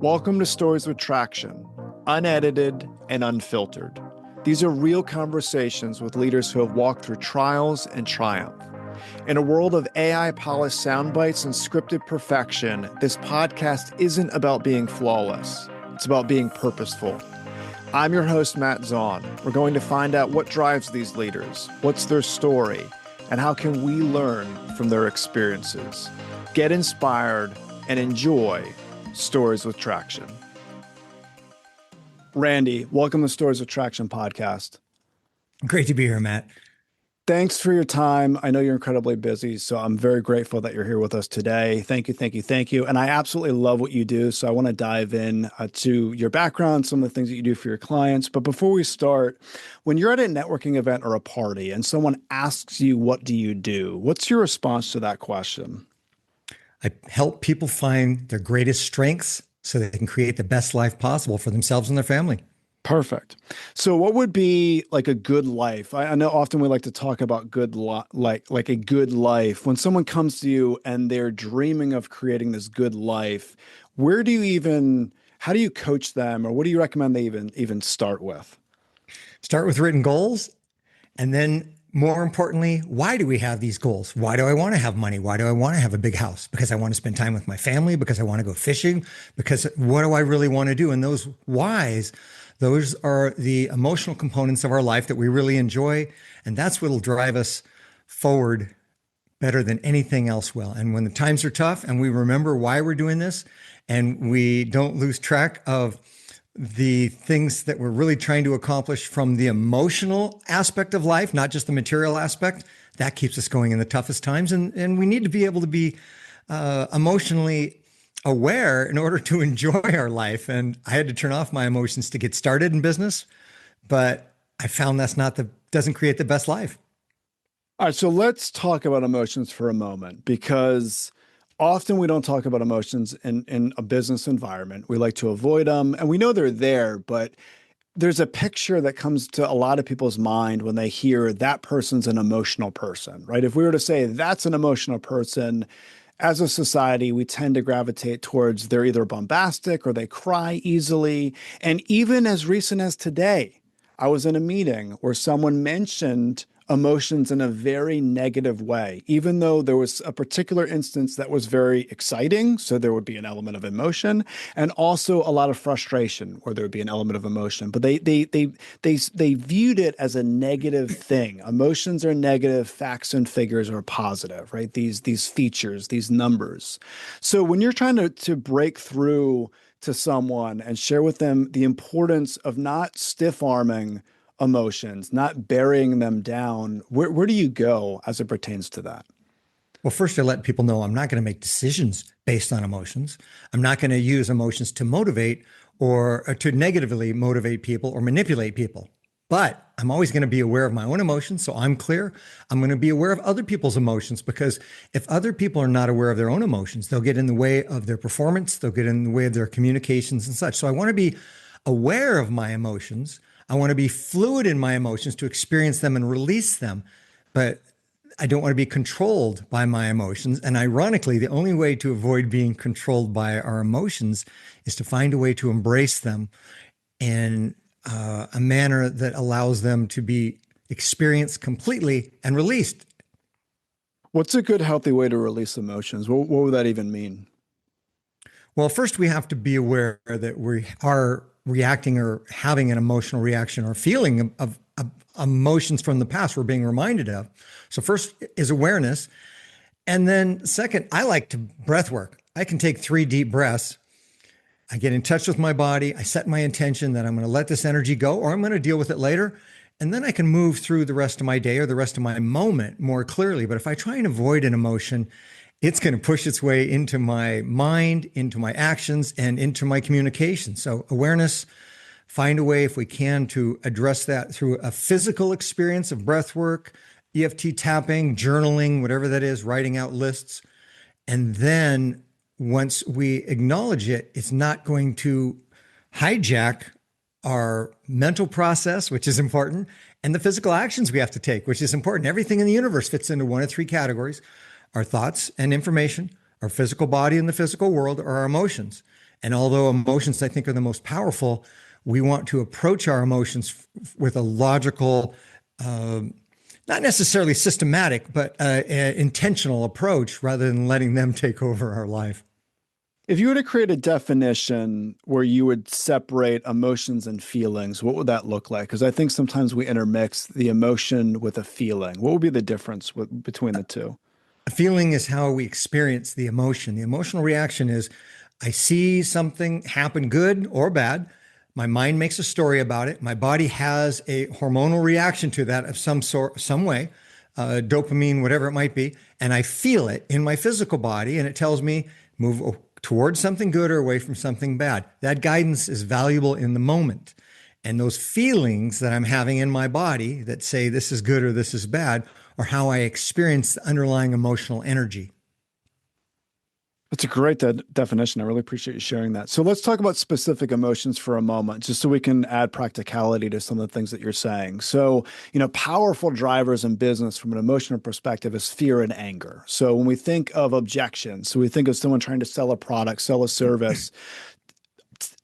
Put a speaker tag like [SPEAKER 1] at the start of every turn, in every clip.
[SPEAKER 1] Welcome to Stories with Traction, unedited and unfiltered. These are real conversations with leaders who have walked through trials and triumph. In a world of AI-polished sound bites and scripted perfection, this podcast isn't about being flawless. It's about being purposeful. I'm your host, Matt Zahn. We're going to find out what drives these leaders, what's their story, and how can we learn from their experiences. Get inspired and enjoy Stories with Traction. Randy, welcome to Stories with Traction podcast.
[SPEAKER 2] Great to be here, Matt.
[SPEAKER 1] Thanks for your time. I know you're incredibly busy, so I'm very grateful that you're here with us today. Thank you, thank you, thank you. And I absolutely love what you do, so I want to dive in to your background, some of the things that you do for your clients. But before we start, when you're at a networking event or a party and someone asks you, what do you do? What's your response to that question?
[SPEAKER 2] I help people find their greatest strengths so they can create the best life possible for themselves and their family.
[SPEAKER 1] Perfect. So what would be like a good life? I know often we like to talk about like a good life. When someone comes to you and they're dreaming of creating this good life, how do you coach them, or what do you recommend they even start with?
[SPEAKER 2] Start with written goals. And then more importantly, why do we have these goals? Why do I want to have money? Why do I want to have a big house? Because I want to spend time with my family, because I want to go fishing, because what do I really want to do? And those whys, those are the emotional components of our life that we really enjoy. And that's what will drive us forward better than anything else will. And when the times are tough and we remember why we're doing this, and we don't lose track of the things that we're really trying to accomplish from the emotional aspect of life, not just the material aspect, that keeps us going in the toughest times. And we need to be able to be emotionally aware in order to enjoy our life. And I had to turn off my emotions to get started in business, but I found doesn't create the best life.
[SPEAKER 1] All right, so let's talk about emotions for a moment, because often we don't talk about emotions in a business environment. We like to avoid them, and we know they're there, but there's a picture that comes to a lot of people's mind when they hear that person's an emotional person, right? If we were to say that's an emotional person, as a society, we tend to gravitate towards they're either bombastic or they cry easily. And even as recent as today, I was in a meeting where someone mentioned emotions in a very negative way, even though there was a particular instance that was very exciting. So there would be an element of emotion, and also a lot of frustration where there would be an element of emotion. But they viewed it as a negative thing. Emotions are negative, facts and figures are positive, right? These features, these numbers. So when you're trying to break through to someone and share with them the importance of not stiff-arming emotions, not burying them down, where do you go as it pertains to that?
[SPEAKER 2] Well, first, I let people know I'm not going to make decisions based on emotions. I'm not going to use emotions to motivate or to negatively motivate people or manipulate people. But I'm always going to be aware of my own emotions. So I'm clear. I'm going to be aware of other people's emotions, because if other people are not aware of their own emotions, they'll get in the way of their performance. They'll get in the way of their communications and such. So I want to be aware of my emotions. I want to be fluid in my emotions to experience them and release them, but I don't want to be controlled by my emotions. And ironically, the only way to avoid being controlled by our emotions is to find a way to embrace them in a manner that allows them to be experienced completely and released.
[SPEAKER 1] What's a good, healthy way to release emotions? What would that even mean?
[SPEAKER 2] Well, first, we have to be aware that we are reacting or having an emotional reaction or feeling of emotions from the past we're being reminded of. So first is awareness. And then second, I like to breath work. I can take 3 deep breaths. I get in touch with my body. I set my intention that I'm going to let this energy go, or I'm going to deal with it later. And then I can move through the rest of my day or the rest of my moment more clearly. But if I try and avoid an emotion, it's going to push its way into my mind, into my actions, and into my communication. So awareness, find a way, if we can, to address that through a physical experience of breath work, EFT tapping, journaling, whatever that is, writing out lists. And then once we acknowledge it, it's not going to hijack our mental process, which is important, and the physical actions we have to take, which is important. Everything in the universe fits into one of 3 categories: our thoughts and information, our physical body and the physical world, are our emotions. And although emotions, I think, are the most powerful, we want to approach our emotions with a logical, not necessarily systematic, but intentional approach rather than letting them take over our life.
[SPEAKER 1] If you were to create a definition where you would separate emotions and feelings, what would that look like? Because I think sometimes we intermix the emotion with a feeling. What would be the difference between the two?
[SPEAKER 2] A feeling is how we experience the emotion. The emotional reaction is I see something happen, good or bad. My mind makes a story about it. My body has a hormonal reaction to that of some sort, some way, dopamine, whatever it might be. And I feel it in my physical body, and it tells me move towards something good or away from something bad. That guidance is valuable in the moment. And those feelings that I'm having in my body that say this is good or this is bad are how I experience the underlying emotional energy.
[SPEAKER 1] That's a great definition. I really appreciate you sharing that. So let's talk about specific emotions for a moment, just so we can add practicality to some of the things that you're saying. So, powerful drivers in business from an emotional perspective is fear and anger. So when we think of objections, so we think of someone trying to sell a product, sell a service,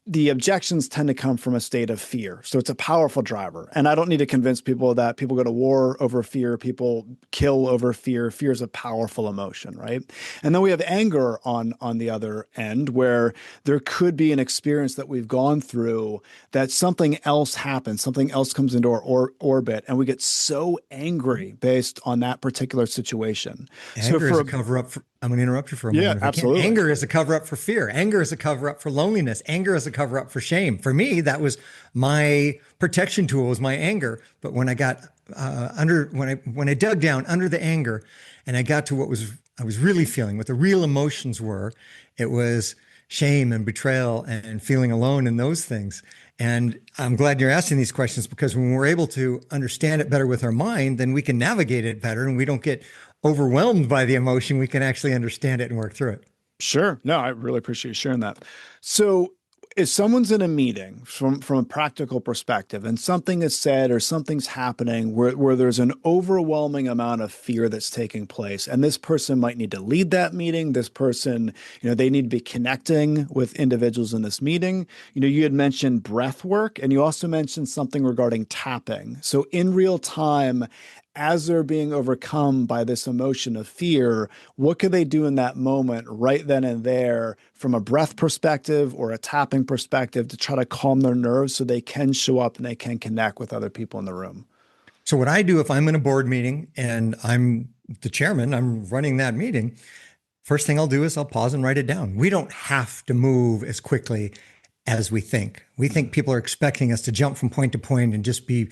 [SPEAKER 1] the objections tend to come from a state of fear. So it's a powerful driver. And I don't need to convince people that people go to war over fear, people kill over fear. Fear is a powerful emotion, right? And then we have anger on the other end, where there could be an experience that we've gone through that something else happens, something else comes into our orbit, and we get so angry based on that particular situation. So
[SPEAKER 2] Anger is
[SPEAKER 1] for
[SPEAKER 2] a cover up for, I'm going to interrupt you for a
[SPEAKER 1] yeah,
[SPEAKER 2] moment if I can.
[SPEAKER 1] absolutely.
[SPEAKER 2] Anger is a cover up for fear. Anger is a cover up for loneliness. Anger is a cover up for shame. For me, that was my protection tool was my anger. But when I got when I dug down under the anger and I got to what was I was really feeling, what the real emotions were, it was shame and betrayal and feeling alone and those things. And I'm glad you're asking these questions because when we're able to understand it better with our mind, then we can navigate it better and we don't get overwhelmed by the emotion. We can actually understand it and work through it.
[SPEAKER 1] Sure. No, I really appreciate you sharing that. So, if someone's in a meeting from a practical perspective and something is said or something's happening where there's an overwhelming amount of fear that's taking place, and this person might need to lead that meeting, this person, they need to be connecting with individuals in this meeting. You had mentioned breath work and you also mentioned something regarding tapping. So, in real time, as they're being overcome by this emotion of fear, what could they do in that moment right then and there from a breath perspective or a tapping perspective to try to calm their nerves so they can show up and they can connect with other people in the room?
[SPEAKER 2] So, what I do if I'm in a board meeting and I'm the chairman, I'm running that meeting, first thing I'll do is I'll pause and write it down. We don't have to move as quickly as we think. We think people are expecting us to jump from point to point and just be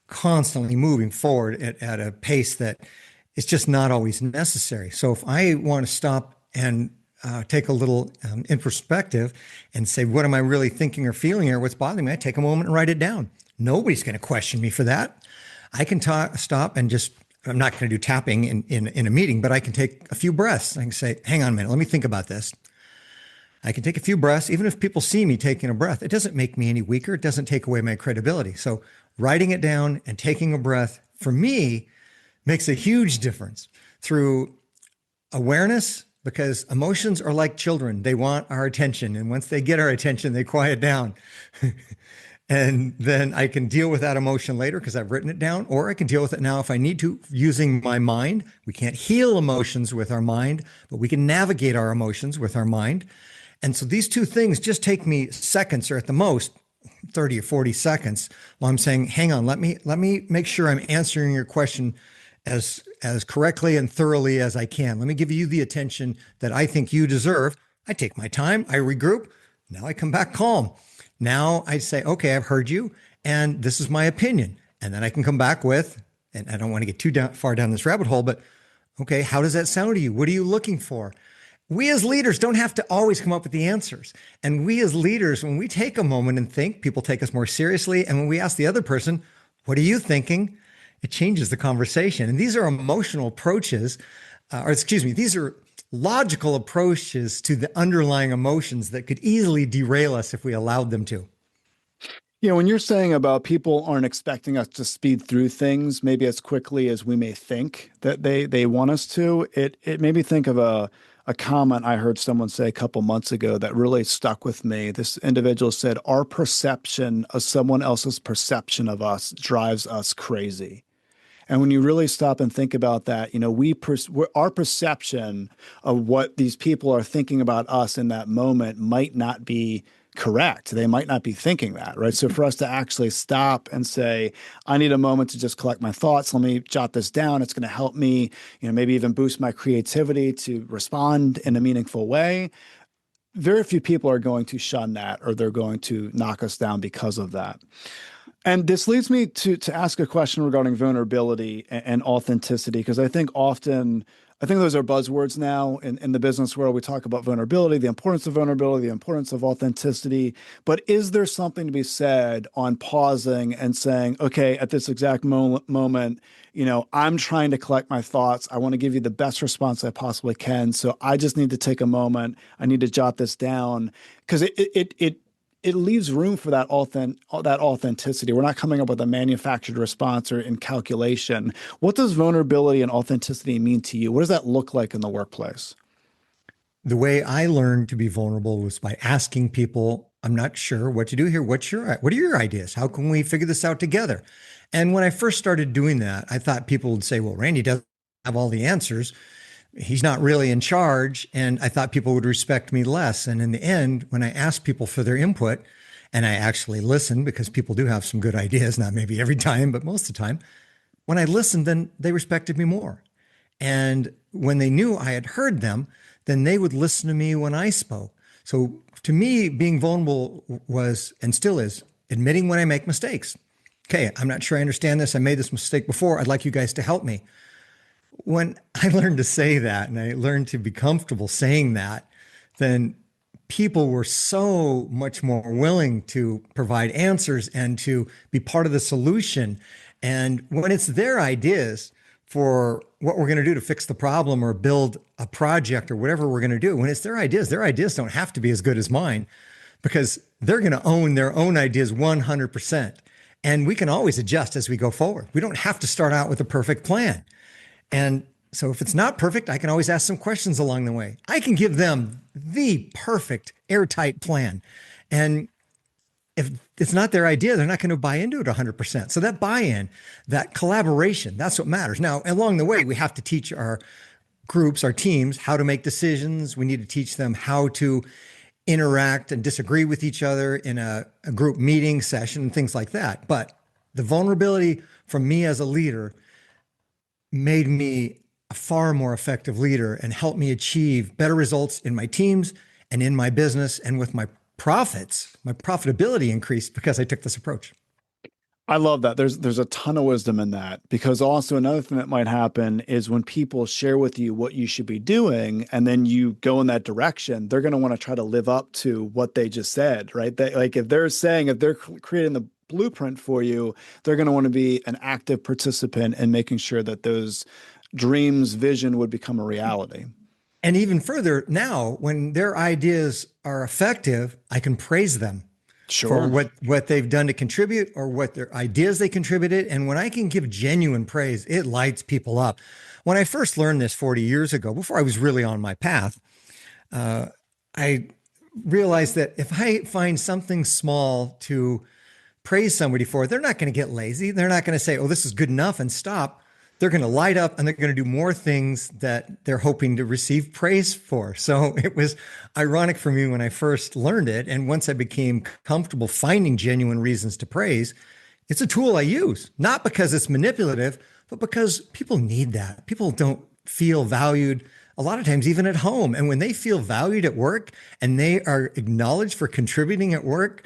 [SPEAKER 2] constantly moving forward at a pace that is just not always necessary. So if I want to stop and take a little in perspective and say, what am I really thinking or feeling or what's bothering me? I take a moment and write it down. Nobody's going to question me for that. I can stop and just, I'm not going to do tapping in a meeting, but I can take a few breaths. I can say, hang on a minute, let me think about this. I can take a few breaths. Even if people see me taking a breath, it doesn't make me any weaker. It doesn't take away my credibility. So writing it down and taking a breath for me makes a huge difference through awareness, because emotions are like children. They want our attention. And once they get our attention, they quiet down. And then I can deal with that emotion later because I've written it down, or I can deal with it now if I need to using my mind. We can't heal emotions with our mind, but we can navigate our emotions with our mind. And so these two things just take me seconds, or at the most 30 or 40 seconds, while I'm saying, hang on, let me make sure I'm answering your question as correctly and thoroughly as I can. Let me give you the attention that I think you deserve. I take my time, I regroup. Now I come back calm. Now I say, okay, I've heard you, and this is my opinion. And then I can come back with, and I don't want to get too far down this rabbit hole, but okay, how does that sound to you? What are you looking for? We as leaders don't have to always come up with the answers. And we as leaders, when we take a moment and think, people take us more seriously. And when we ask the other person, what are you thinking? It changes the conversation. And these are emotional approaches, these are logical approaches to the underlying emotions that could easily derail us if we allowed them to.
[SPEAKER 1] When you're saying about people aren't expecting us to speed through things maybe as quickly as we may think that they want us to, it made me think of a comment I heard someone say a couple months ago that really stuck with me. This individual said, "Our perception of someone else's perception of us drives us crazy." And when you really stop and think about that, our perception of what these people are thinking about us in that moment might not be correct. They might not be thinking that, right? So for us to actually stop and say, I need a moment to just collect my thoughts. Let me jot this down. It's going to help me, maybe even boost my creativity to respond in a meaningful way. Very few people are going to shun that, or they're going to knock us down because of that. And this leads me to ask a question regarding vulnerability and authenticity, because I think those are buzzwords now in the business world. We talk about vulnerability, the importance of vulnerability, the importance of authenticity. But is there something to be said on pausing and saying, okay, at this exact moment, I'm trying to collect my thoughts. I want to give you the best response I possibly can. So I just need to take a moment. I need to jot this down because it leaves room for that authenticity. We're not coming up with a manufactured response or in calculation. What does vulnerability and authenticity mean to you? What does that look like in the workplace?
[SPEAKER 2] The way I learned to be vulnerable was by asking people, I'm not sure what to do here. What are your ideas? How can we figure this out together? And when I first started doing that, I thought people would say, well, Randy doesn't have all the answers. He's not really in charge. And I thought people would respect me less. And in the end, when I asked people for their input, and I actually listened because people do have some good ideas, not maybe every time, but most of the time, when I listened, then they respected me more. And when they knew I had heard them, then they would listen to me when I spoke. So to me, being vulnerable was and still is admitting when I make mistakes. Okay, I'm not sure I understand this. I made this mistake before. I'd like you guys to help me. When I learned to say that and I learned to be comfortable saying that, then people were so much more willing to provide answers and to be part of the solution. And when it's their ideas for what we're going to do to fix the problem or build a project or whatever we're going to do, when it's their ideas don't have to be as good as mine because they're going to own their own ideas 100%. And we can always adjust as we go forward. We don't have to start out with a perfect plan. And so if it's not perfect, I can always ask some questions along the way. I can give them the perfect airtight plan. And if it's not their idea, they're not going to buy into it 100%. So that buy-in, that collaboration, that's what matters. Now, along the way, we have to teach our groups, our teams, how to make decisions. We need to teach them how to interact and disagree with each other in a group meeting session and things like that. But the vulnerability from me as a leader made me a far more effective leader and helped me achieve better results in my teams and in my business and with my profits. My profitability increased because I took this approach.
[SPEAKER 1] I love that. There's a ton of wisdom in that, because also another thing that might happen is when people share with you what you should be doing and then you go in that direction, they're going to want to try to live up to what they just said, right? If they're creating the blueprint for you, they're going to want to be an active participant in making sure that those dreams, vision would become a reality.
[SPEAKER 2] And even further, now when their ideas are effective, I can praise them for
[SPEAKER 1] Sure.
[SPEAKER 2] what they've done to contribute or what their ideas they contributed. And when I can give genuine praise, it lights people up. When I first learned this 40 years ago, before I was really on my path, I realized that if I find something small to praise somebody for, they're not going to get lazy. They're not going to say, oh, this is good enough and stop. They're going to light up and they're going to do more things that they're hoping to receive praise for. So it was ironic for me when I first learned it. And once I became comfortable finding genuine reasons to praise, it's a tool I use, not because it's manipulative, but because people need that. People don't feel valued a lot of times, even at home. And when they feel valued at work and they are acknowledged for contributing at work,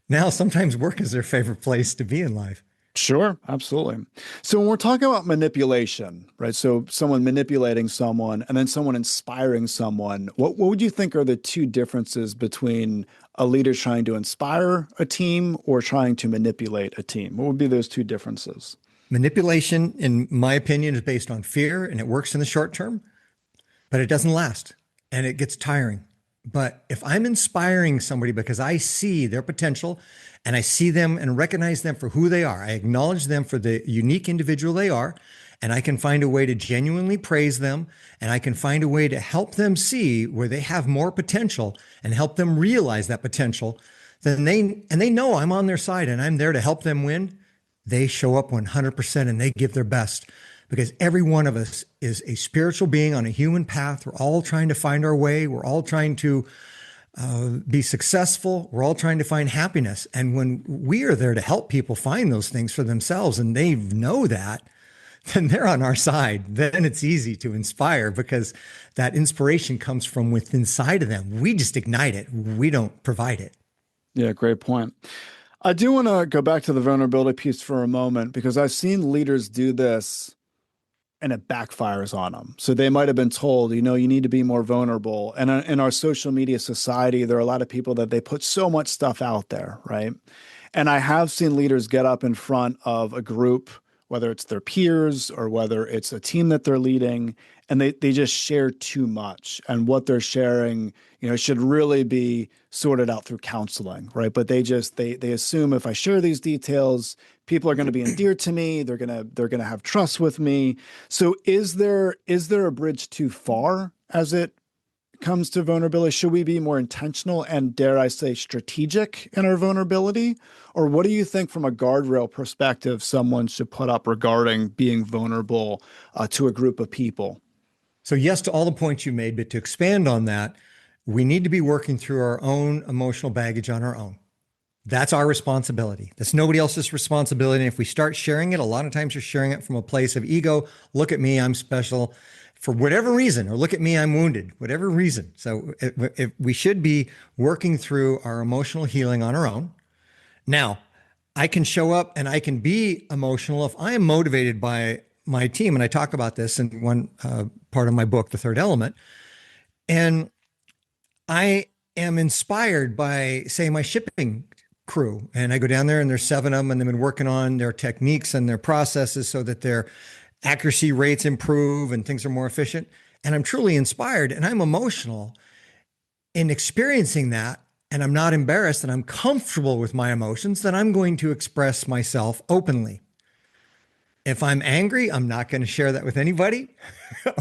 [SPEAKER 2] now sometimes work is their favorite place to be in life.
[SPEAKER 1] Sure, absolutely. So when we're talking about manipulation, right? So someone manipulating someone and then someone inspiring someone, what would you think are the two differences between a leader trying to inspire a team or trying to manipulate a team? What would be those two differences?
[SPEAKER 2] Manipulation, in my opinion, is based on fear and it works in the short term, but it doesn't last and it gets tiring. But if I'm inspiring somebody because I see their potential and I see them and recognize them for who they are, I acknowledge them for the unique individual they are, and I can find a way to genuinely praise them, and I can find a way to help them see where they have more potential and help them realize that potential, then they know I'm on their side and I'm there to help them win. They show up 100% and they give their best, because every one of us is a spiritual being on a human path. We're all trying to find our way. We're all trying to be successful. We're all trying to find happiness. And when we are there to help people find those things for themselves and they know that, then they're on our side. Then it's easy to inspire because that inspiration comes from within inside of them. We just ignite it. We don't provide it.
[SPEAKER 1] Yeah, great point. I do want to go back to the vulnerability piece for a moment because I've seen leaders do this and it backfires on them. So they might have been told, you know, you need to be more vulnerable. And in our social media society, there are a lot of people that they put so much stuff out there, right? And I have seen leaders get up in front of a group, whether it's their peers or whether it's a team that they're leading, and they just share too much. And what they're sharing, you know, should really be sorted out through counseling, right? But they assume if I share these details, people are going to be endeared to me. They're gonna have trust with me. So is there a bridge too far as it comes to vulnerability? Should we be more intentional and, dare I say, strategic in our vulnerability? Or what do you think from a guardrail perspective someone should put up regarding being vulnerable to a group of people?
[SPEAKER 2] So, yes, to all the points you made, but to expand on that, we need to be working through our own emotional baggage on our own. That's our responsibility. That's nobody else's responsibility. And if we start sharing it, a lot of times you're sharing it from a place of ego. Look at me, I'm special for whatever reason, or look at me, I'm wounded, whatever reason. So if we should be working through our emotional healing on our own. Now, I can show up and I can be emotional if I am motivated by my team. And I talk about this in one part of my book, The Third Element. And I am inspired by, say, my shipping crew. And I go down there and there's 7 of them and they've been working on their techniques and their processes so that their accuracy rates improve and things are more efficient. And I'm truly inspired and I'm emotional in experiencing that. And I'm not embarrassed and I'm comfortable with my emotions, then I'm going to express myself openly. If I'm angry, I'm not going to share that with anybody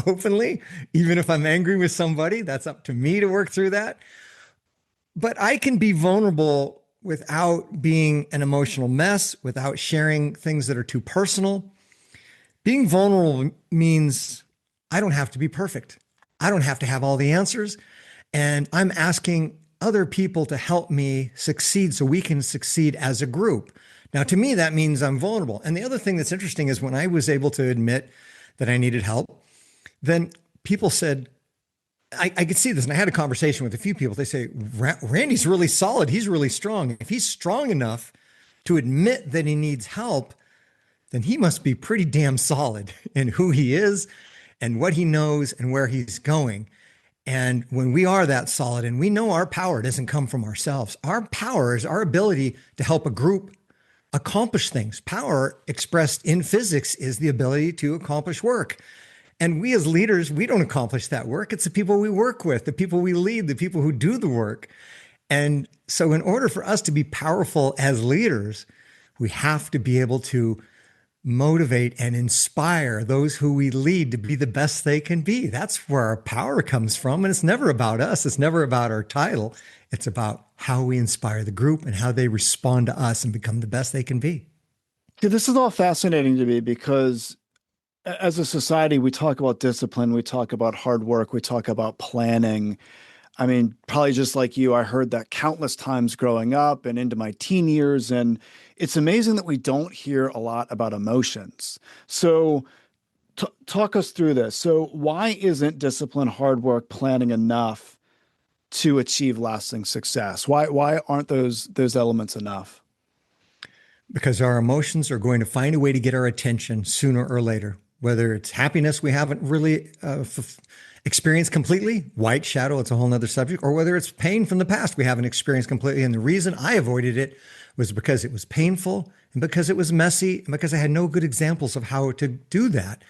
[SPEAKER 2] openly. Even if I'm angry with somebody, that's up to me to work through that. But I can be vulnerable without being an emotional mess, without sharing things that are too personal. Being vulnerable means I don't have to be perfect. I don't have to have all the answers. And I'm asking other people to help me succeed so we can succeed as a group. Now, to me, that means I'm vulnerable. And the other thing that's interesting is when I was able to admit that I needed help, then people said, I could see this. And I had a conversation with a few people. They say, Randy's really solid. He's really strong. If he's strong enough to admit that he needs help, then he must be pretty damn solid in who he is and what he knows and where he's going. And when we are that solid and we know our power doesn't come from ourselves, our power is our ability to help a group accomplish things. Power expressed in physics is the ability to accomplish work. And we as leaders, we don't accomplish that work. It's the people we work with, the people we lead, the people who do the work. And so in order for us to be powerful as leaders, we have to be able to motivate and inspire those who we lead to be the best they can be. That's where our power comes from. And it's never about us. It's never about our title. It's about how we inspire the group and how they respond to us and become the best they can be.
[SPEAKER 1] Yeah, this is all fascinating to me because as a society, we talk about discipline, we talk about hard work, we talk about planning. I mean, probably just like you, I heard that countless times growing up and into my teen years. And it's amazing that we don't hear a lot about emotions. So talk us through this. So why isn't discipline, hard work, planning enough to achieve lasting success? Why aren't those elements enough?
[SPEAKER 2] Because our emotions are going to find a way to get our attention sooner or later, whether it's happiness we haven't really experienced completely, white shadow, it's a whole nother subject, or whether it's pain from the past we haven't experienced completely. And the reason I avoided it was because it was painful and because it was messy and because I had no good examples of how to do that.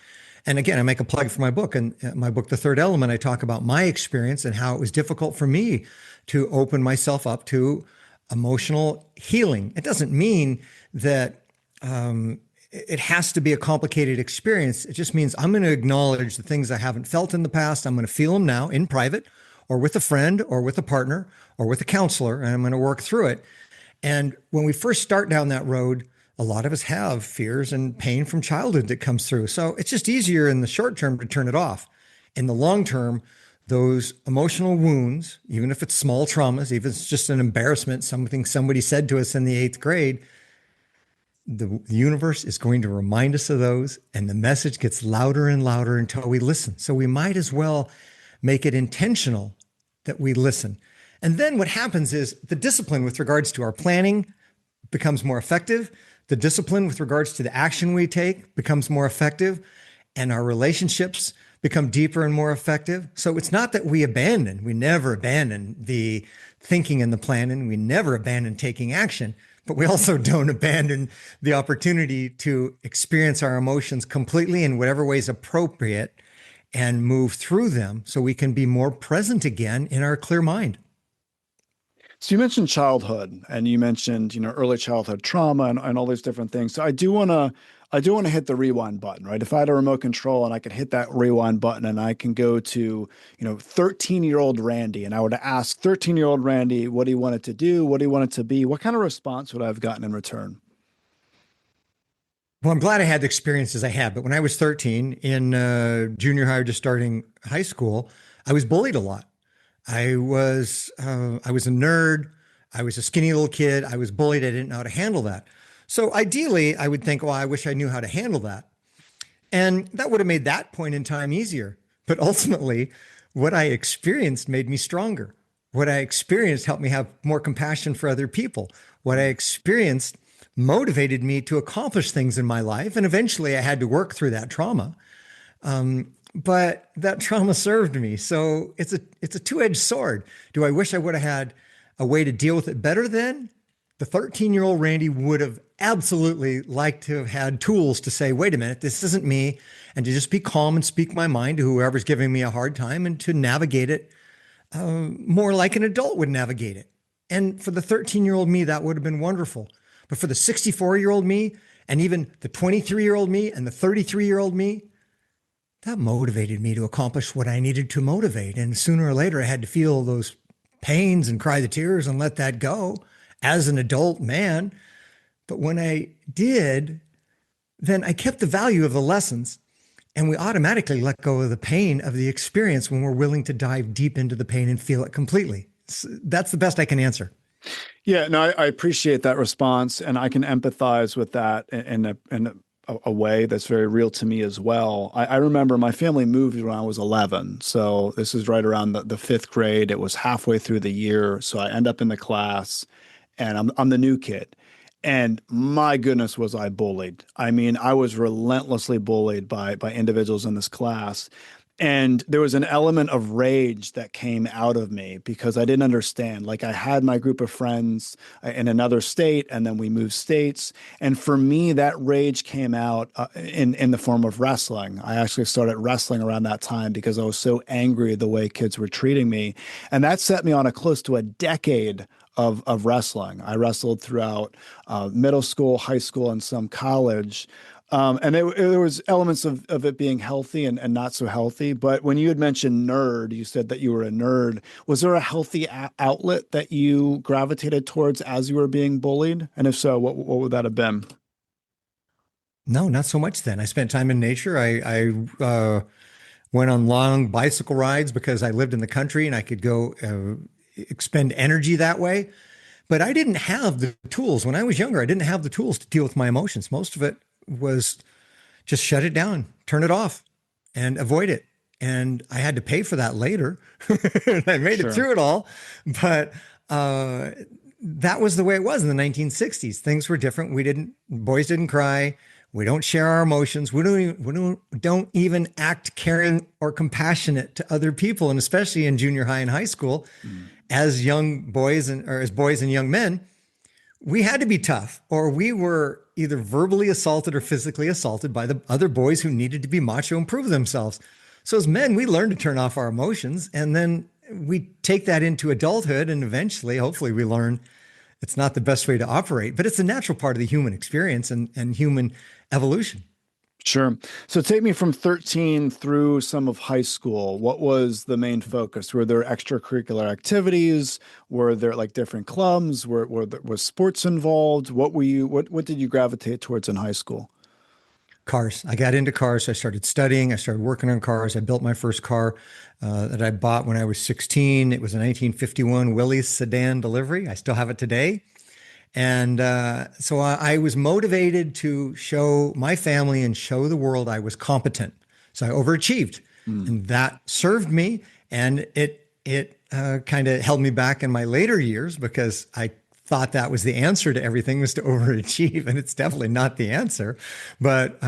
[SPEAKER 2] And again, I make a plug for my book. And my book, The Third Element, I talk about my experience and how it was difficult for me to open myself up to emotional healing. It doesn't mean that it has to be a complicated experience. It just means I'm going to acknowledge the things I haven't felt in the past. I'm going to feel them now in private or with a friend or with a partner or with a counselor, and I'm going to work through it. And when we first start down that road, a lot of us have fears and pain from childhood that comes through. So it's just easier in the short term to turn it off. In the long term, those emotional wounds, even if it's small traumas, even if it's just an embarrassment, something somebody said to us in the eighth grade, the universe is going to remind us of those, and the message gets louder and louder until we listen. So we might as well make it intentional that we listen. And then what happens is the discipline with regards to our planning becomes more effective. The discipline with regards to the action we take becomes more effective, and our relationships become deeper and more effective. So it's not that we never abandon the thinking and the planning. We never abandon taking action, but we also don't abandon the opportunity to experience our emotions completely in whatever way is appropriate and move through them so we can be more present again in our clear mind.
[SPEAKER 1] So you mentioned childhood and you mentioned, early childhood trauma and all these different things. So I do want to hit the rewind button, right? If I had a remote control and I could hit that rewind button and I can go to, 13-year-old Randy, and I were to ask 13-year-old Randy what he wanted to do, what he wanted to be, what kind of response would I have gotten in return?
[SPEAKER 2] Well, I'm glad I had the experiences I had, but when I was 13 in junior high, just starting high school, I was bullied a lot. I was a nerd. I was a skinny little kid. I was bullied. I didn't know how to handle that. So ideally, I would think, well, I wish I knew how to handle that. And that would have made that point in time easier. But ultimately, what I experienced made me stronger. What I experienced helped me have more compassion for other people. What I experienced motivated me to accomplish things in my life. And eventually I had to work through that trauma. But that trauma served me. So it's a two-edged sword. Do I wish I would have had a way to deal with it better then? The 13-year-old Randy would have absolutely liked to have had tools to say, wait a minute, this isn't me, and to just be calm and speak my mind to whoever's giving me a hard time and to navigate it more like an adult would navigate it. And for the 13-year-old me, that would have been wonderful. But for the 64-year-old me, and even the 23-year-old me and the 33-year-old me, that motivated me to accomplish what I needed to motivate. And sooner or later, I had to feel those pains and cry the tears and let that go as an adult man. But when I did, then I kept the value of the lessons, and we automatically let go of the pain of the experience when we're willing to dive deep into the pain and feel it completely. That's the best I can answer.
[SPEAKER 1] Yeah, no, I appreciate that response, and I can empathize with that in a way that's very real to me as well. I remember my family moved when I was 11. So this is right around the fifth grade. It was halfway through the year. So I end up in the class and I'm the new kid. And my goodness, was I bullied. I mean, I was relentlessly bullied by individuals in this class. And there was an element of rage that came out of me because I didn't understand. Like I had my group of friends in another state, and then we moved states. And for me, that rage came out in the form of wrestling. I actually started wrestling around that time because I was so angry the way kids were treating me, and that set me on a close to a decade of wrestling. I wrestled throughout middle school, high school, and some college. And there was elements of it being healthy and not so healthy. But when you had mentioned nerd, you said that you were a nerd. Was there a healthy outlet that you gravitated towards as you were being bullied? And if so, what would that have been?
[SPEAKER 2] No, not so much then. I spent time in nature. I went on long bicycle rides because I lived in the country and I could go expend energy that way. But I didn't have the tools. When I was younger, I didn't have the tools to deal with my emotions. Most of it was just shut it down, turn it off, and avoid it. And I had to pay for that later. I made it
[SPEAKER 1] Sure.
[SPEAKER 2] through it all. But that was the way it was in the 1960s. Things were different. Boys didn't cry. We don't share our emotions. We don't even act caring or compassionate to other people. And especially in junior high and high school, as young boys or as boys and young men, we had to be tough, or we were either verbally assaulted or physically assaulted by the other boys who needed to be macho and prove themselves. So as men, we learn to turn off our emotions, and then we take that into adulthood, and eventually, hopefully, we learn It's not the best way to operate, but it's a natural part of the human experience and human evolution.
[SPEAKER 1] Sure. So take me from 13 through some of high school. What was the main focus? Were there extracurricular activities? Were there like different clubs? Was sports involved? What did you gravitate towards in high school?
[SPEAKER 2] Cars. I got into cars. I started studying. I started working on cars. I built my first car that I bought when I was 16. It was a 1951 Willys sedan delivery. I still have it today. And so I was motivated to show my family and show the world I was competent. So I overachieved,
[SPEAKER 1] Mm.
[SPEAKER 2] and that served me. And it kind of held me back in my later years because I thought that was the answer to everything was to overachieve, and it's definitely not the answer. But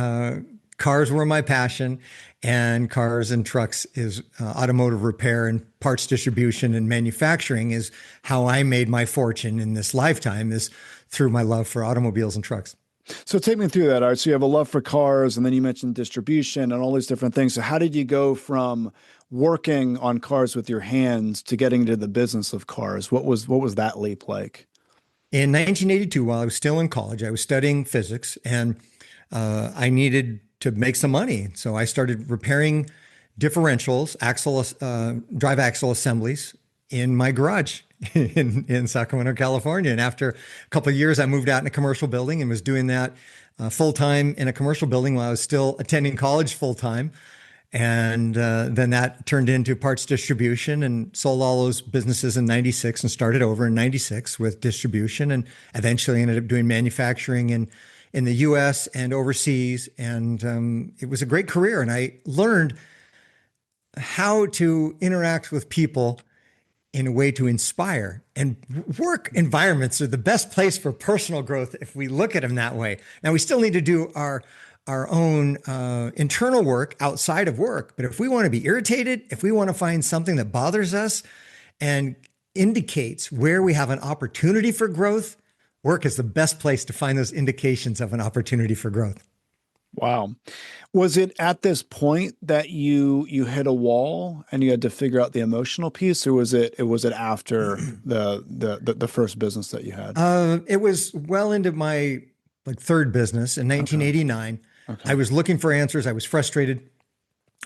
[SPEAKER 2] cars were my passion, and cars and trucks is automotive repair and parts distribution and manufacturing is how I made my fortune in this lifetime, is through my love for automobiles and trucks.
[SPEAKER 1] So take me through that, Art. So you have a love for cars, and then you mentioned distribution and all these different things. So how did you go from working on cars with your hands to getting into the business of cars? What was that leap like?
[SPEAKER 2] In 1982, while I was still in college, I was studying physics, and I needed to make some money. So I started repairing differentials, drive axle assemblies in my garage in Sacramento, California. And after a couple of years, I moved out in a commercial building and was doing that full time in a commercial building while I was still attending college full time. And then that turned into parts distribution, and sold all those businesses in 96 and started over in 96 with distribution, and eventually ended up doing manufacturing in the US and overseas. And it was a great career. And I learned how to interact with people in a way to inspire. And work environments are the best place for personal growth if we look at them that way. Now, we still need to do our own internal work outside of work. But if we want to be irritated, if we want to find something that bothers us and indicates where we have an opportunity for growth, work is the best place to find those indications of an opportunity for growth.
[SPEAKER 1] Wow. Was it at this point that you hit a wall and you had to figure out the emotional piece, or was it after the first business that you had?
[SPEAKER 2] It was well into my like third business in
[SPEAKER 1] Okay.
[SPEAKER 2] 1989.
[SPEAKER 1] Okay.
[SPEAKER 2] I was looking for answers. I was frustrated.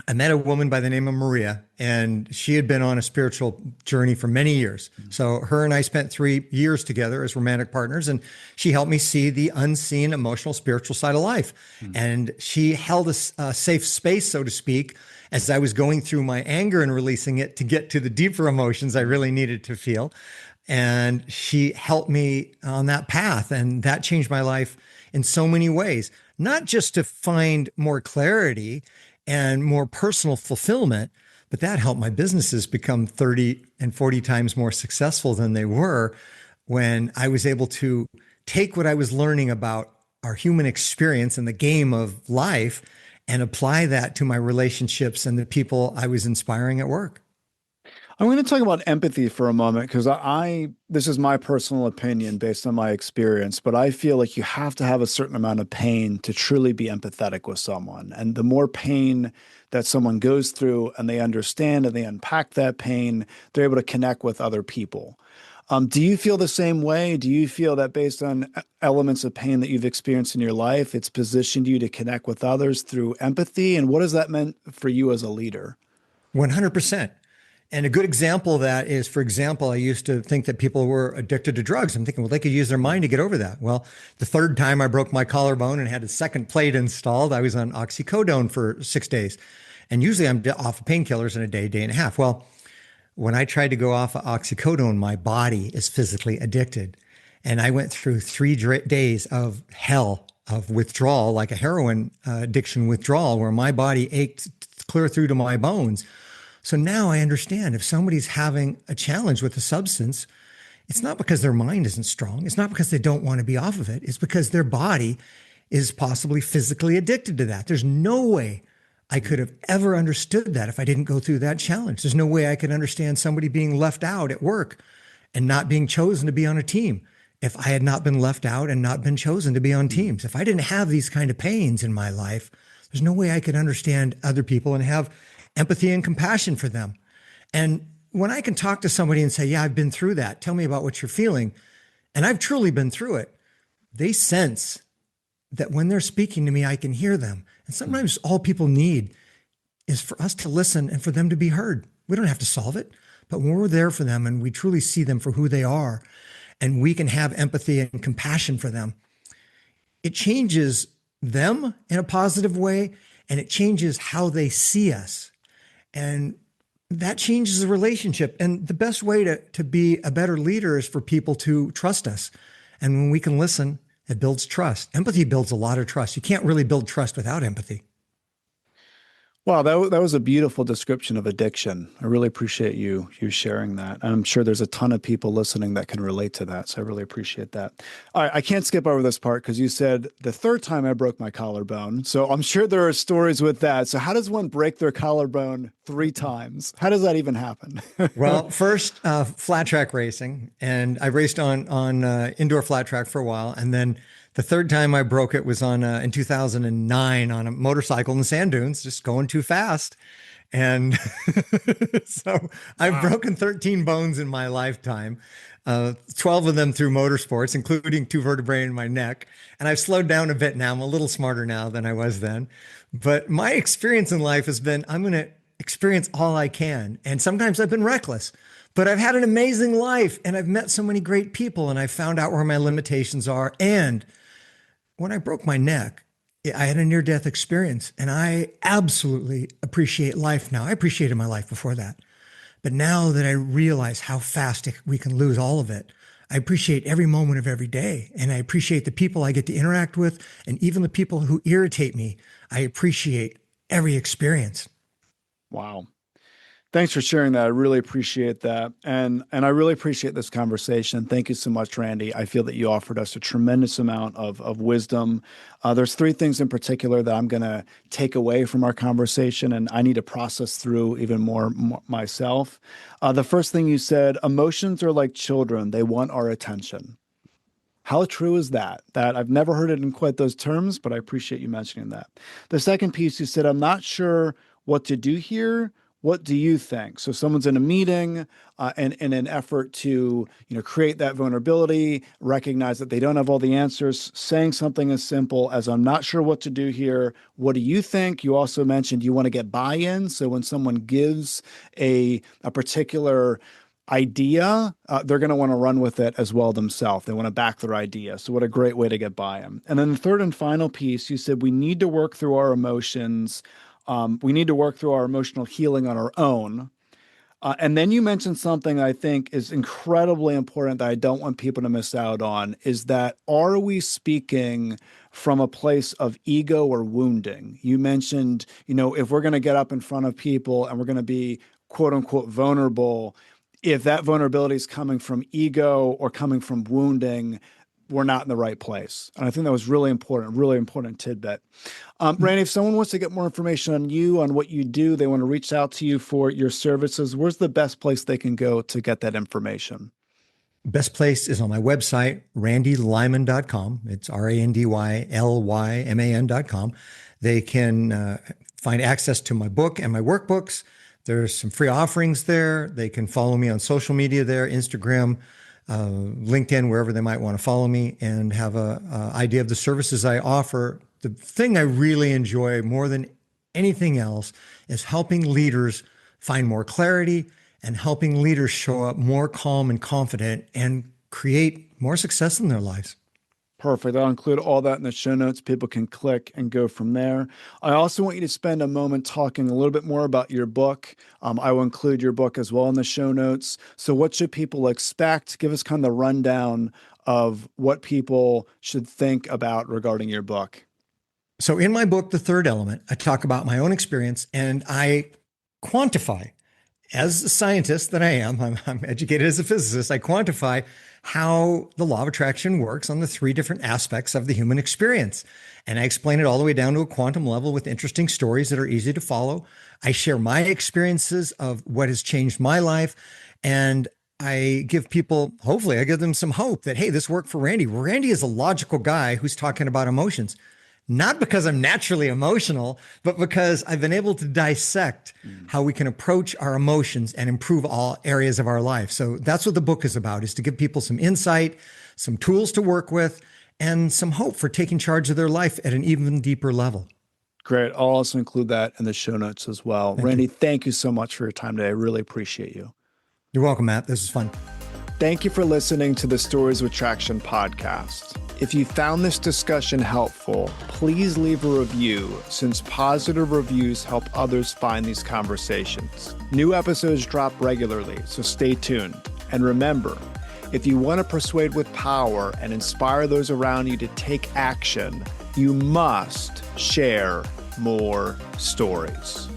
[SPEAKER 2] I met a woman by the name of Maria, and she had been on a spiritual journey for many years. So her and I spent 3 years together as romantic partners, and she helped me see the unseen emotional, spiritual side of life. And she held a safe space, so to speak, as I was going through my anger and releasing it to get to the deeper emotions I really needed to feel. And she helped me on that path, and that changed my life in so many ways, not just to find more clarity and more personal fulfillment, but that helped my businesses become 30 and 40 times more successful than they were when I was able to take what I was learning about our human experience and the game of life and apply that to my relationships and the people I was inspiring at work.
[SPEAKER 1] I'm going to talk about empathy for a moment because this is my personal opinion based on my experience, but I feel like you have to have a certain amount of pain to truly be empathetic with someone. And the more pain that someone goes through and they understand and they unpack that pain, they're able to connect with other people. Do you feel the same way? Do you feel that based on elements of pain that you've experienced in your life, it's positioned you to connect with others through empathy? And what has that meant for you as a leader?
[SPEAKER 2] 100%. And a good example of that is, for example, I used to think that people were addicted to drugs. I'm thinking, well, they could use their mind to get over that. Well, the third time I broke my collarbone and had a second plate installed, I was on oxycodone for 6 days. And usually I'm off of painkillers in a day, day and a half. Well, when I tried to go off of oxycodone, my body is physically addicted. And I went through 3 days of hell, of withdrawal, like a heroin addiction withdrawal, where my body ached clear through to my bones. So now I understand if somebody's having a challenge with a substance, it's not because their mind isn't strong. It's not because they don't want to be off of it. It's because their body is possibly physically addicted to that. There's no way I could have ever understood that if I didn't go through that challenge. There's no way I could understand somebody being left out at work and not being chosen to be on a team if I had not been left out and not been chosen to be on teams. If I didn't have these kind of pains in my life, there's no way I could understand other people and have empathy and compassion for them. And when I can talk to somebody and say, yeah, I've been through that, tell me about what you're feeling, and I've truly been through it, they sense that when they're speaking to me, I can hear them. And sometimes all people need is for us to listen and for them to be heard. We don't have to solve it, but when we're there for them and we truly see them for who they are, and we can have empathy and compassion for them, it changes them in a positive way, and it changes how they see us. And that changes the relationship. And the best way to be a better leader is for people to trust us. And when we can listen, it builds trust. Empathy builds a lot of trust. You can't really build trust without empathy.
[SPEAKER 1] Wow, that was a beautiful description of addiction. I really appreciate you sharing that. I'm sure there's a ton of people listening that can relate to that, so I really appreciate that. All right, I can't skip over this part because you said the third time I broke my collarbone. So I'm sure there are stories with that. So how does one break their collarbone 3 times? How does that even happen?
[SPEAKER 2] Well, first, flat track racing, and I raced on indoor flat track for a while, and then the third time I broke it was on in 2009 on a motorcycle in the sand dunes, just going too fast, and so I've broken 13 bones in my lifetime. 12 of them through motorsports, including 2 vertebrae in my neck. And I've slowed down a bit now. I'm a little smarter now than I was then. But my experience in life has been I'm going to experience all I can. And sometimes I've been reckless, but I've had an amazing life and I've met so many great people and I found out where my limitations are. And when I broke my neck, I had a near death experience and I absolutely appreciate life now. I appreciated my life before that. But now that I realize how fast we can lose all of it, I appreciate every moment of every day. And I appreciate the people I get to interact with. And even the people who irritate me, I appreciate every experience.
[SPEAKER 1] Wow. Thanks for sharing that. I really appreciate that. And I really appreciate this conversation. Thank you so much, Randy. I feel that you offered us a tremendous amount of wisdom. There's 3 things in particular that I'm going to take away from our conversation, and I need to process through even more myself. The first thing you said, emotions are like children. They want our attention. How true is that? That I've never heard it in quite those terms, but I appreciate you mentioning that. The second piece you said, I'm not sure what to do here. What do you think? So someone's in a meeting and in an effort to, create that vulnerability, recognize that they don't have all the answers, saying something as simple as, I'm not sure what to do here. What do you think? You also mentioned you want to get buy-in. So when someone gives a particular idea, they're going to want to run with it as well themselves. They want to back their idea. So what a great way to get buy-in. And then the third and final piece, you said we need to work through our emotions. We need to work through our emotional healing on our own. And then you mentioned something I think is incredibly important that I don't want people to miss out on, is that are we speaking from a place of ego or wounding? You mentioned, if we're going to get up in front of people and we're going to be quote unquote vulnerable, if that vulnerability is coming from ego or coming from wounding, we're not in the right place. And I think that was really important tidbit. Randy, if someone wants to get more information on you, on what you do, they want to reach out to you for your services, where's the best place they can go to get that information?
[SPEAKER 2] Best place is on my website, randylyman.com. It's randylyman.com. They can find access to my book and my workbooks. There's some free offerings there. They can follow me on social media there, Instagram, LinkedIn, wherever they might want to follow me and have a idea of the services I offer. The thing I really enjoy more than anything else is helping leaders find more clarity and helping leaders show up more calm and confident and create more success in their lives.
[SPEAKER 1] Perfect. I'll include all that in the show notes. People can click and go from there. I also want you to spend a moment talking a little bit more about your book. I will include your book as well in the show notes. So what should people expect? Give us kind of the rundown of what people should think about regarding your book.
[SPEAKER 2] So in my book, The Third Element, I talk about my own experience and I quantify, as a scientist that I am, I'm educated as a physicist, I quantify how the law of attraction works on the 3 different aspects of the human experience. And I explain it all the way down to a quantum level with interesting stories that are easy to follow. I share my experiences of what has changed my life. And I give people, hopefully, I give them some hope that, hey, this worked for Randy. Randy is a logical guy who's talking about emotions. Not because I'm naturally emotional, but because I've been able to dissect how we can approach our emotions and improve all areas of our life. So that's what the book is about, is to give people some insight some tools to work with, and some hope for taking charge of their life at an even deeper level.
[SPEAKER 1] Great. I'll also include that in the show notes as well. Randy, thank you so much for your time today. I really appreciate you.
[SPEAKER 2] You're welcome, Matt. This was fun.
[SPEAKER 1] Thank you for listening to the Stories with Traction podcast. If you found this discussion helpful, please leave a review, since positive reviews help others find these conversations. New episodes drop regularly, so stay tuned. And remember, if you want to persuade with power and inspire those around you to take action, you must share more stories.